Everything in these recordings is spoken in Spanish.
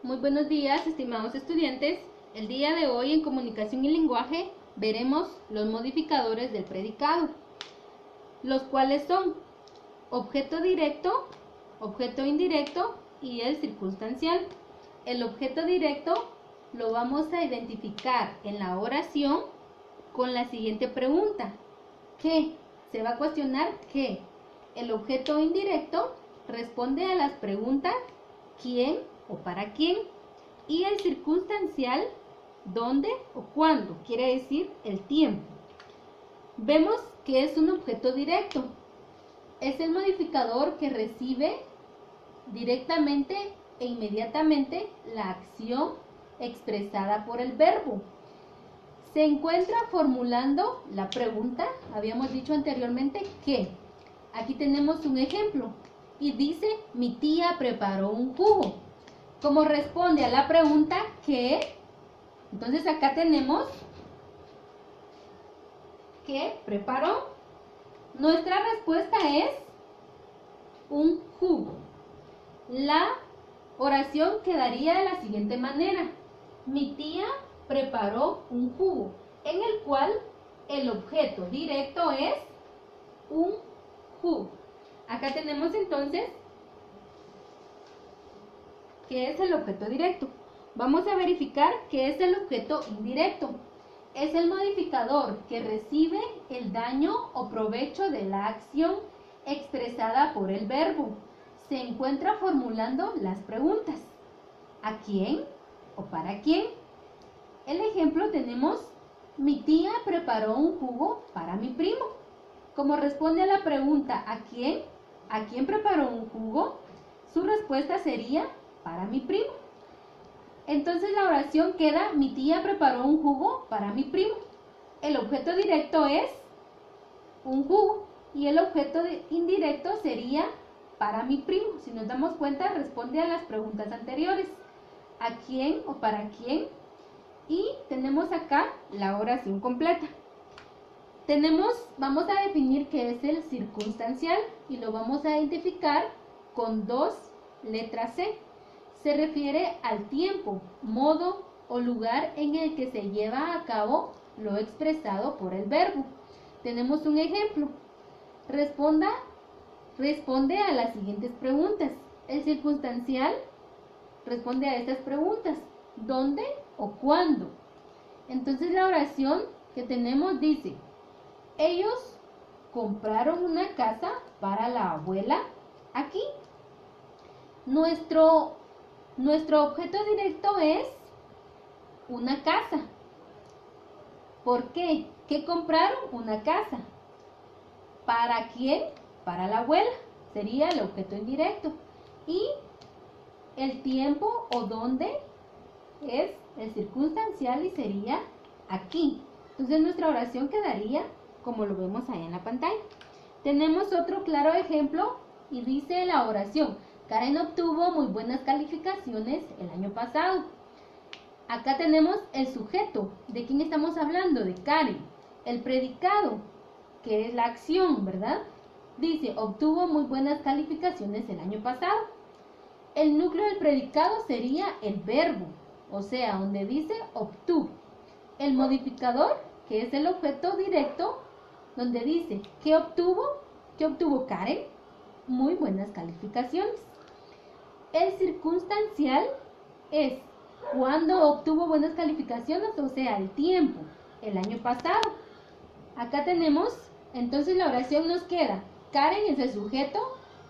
Muy buenos días, estimados estudiantes. El día de hoy en Comunicación y Lenguaje veremos los modificadores del predicado, los cuales son objeto directo, objeto indirecto y el circunstancial. El objeto directo lo vamos a identificar en la oración con la siguiente pregunta. ¿Qué? Se va a cuestionar qué. El objeto indirecto responde a las preguntas ¿quién o para quién? Y el circunstancial, ¿dónde o cuándo? Quiere decir el tiempo. Vemos que es un objeto directo. Es el modificador que recibe directamente e inmediatamente la acción expresada por el verbo. Se encuentra formulando la pregunta, habíamos dicho anteriormente, ¿qué? Aquí tenemos un ejemplo y dice, mi tía preparó un jugo. Como responde a la pregunta ¿qué? Entonces acá tenemos ¿qué preparó? Nuestra respuesta es un jugo. La oración quedaría de la siguiente manera. Mi tía preparó un jugo, en el cual el objeto directo es un jugo. Acá tenemos entonces ¿qué es el objeto directo? Vamos a verificar qué es el objeto indirecto. Es el modificador que recibe el daño o provecho de la acción expresada por el verbo. Se encuentra formulando las preguntas. ¿A quién o para quién? El ejemplo tenemos, mi tía preparó un jugo para mi primo. Como responde a la pregunta ¿a quién preparó un jugo? Su respuesta sería para mi primo. Entonces la oración queda, mi tía preparó un jugo para mi primo. El objeto directo es un jugo y el objeto indirecto sería para mi primo. Si nos damos cuenta, responde a las preguntas anteriores. ¿A quién o para quién? Y tenemos acá la oración completa. Vamos a definir qué es el circunstancial y lo vamos a identificar con dos letras C. Se refiere al tiempo, modo o lugar en el que se lleva a cabo lo expresado por el verbo. Tenemos un ejemplo. Responde a las siguientes preguntas. El circunstancial responde a estas preguntas. ¿Dónde o cuándo? Entonces la oración que tenemos dice, ellos compraron una casa para la abuela aquí. Nuestro objeto directo es una casa. ¿Por qué? ¿Qué compraron? Una casa. ¿Para quién? Para la abuela. Sería el objeto indirecto. Y el tiempo o dónde es el circunstancial y sería aquí. Entonces nuestra oración quedaría como lo vemos ahí en la pantalla. Tenemos otro claro ejemplo y dice la oración, Karen obtuvo muy buenas calificaciones el año pasado. Acá tenemos el sujeto. ¿De quién estamos hablando? De Karen. El predicado, que es la acción, ¿verdad? Dice, obtuvo muy buenas calificaciones el año pasado. El núcleo del predicado sería el verbo, o sea, donde dice obtuvo. El modificador, que es el objeto directo, donde dice, ¿qué obtuvo? ¿Qué obtuvo Karen? Muy buenas calificaciones. El circunstancial es cuando obtuvo buenas calificaciones, o sea, el tiempo, el año pasado. Acá tenemos, entonces la oración nos queda, Karen es el sujeto,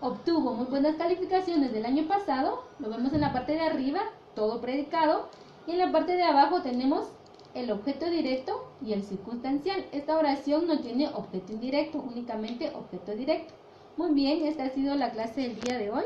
obtuvo muy buenas calificaciones del año pasado, lo vemos en la parte de arriba, todo predicado, y en la parte de abajo tenemos el objeto directo y el circunstancial. Esta oración no tiene objeto indirecto, únicamente objeto directo. Muy bien, esta ha sido la clase del día de hoy.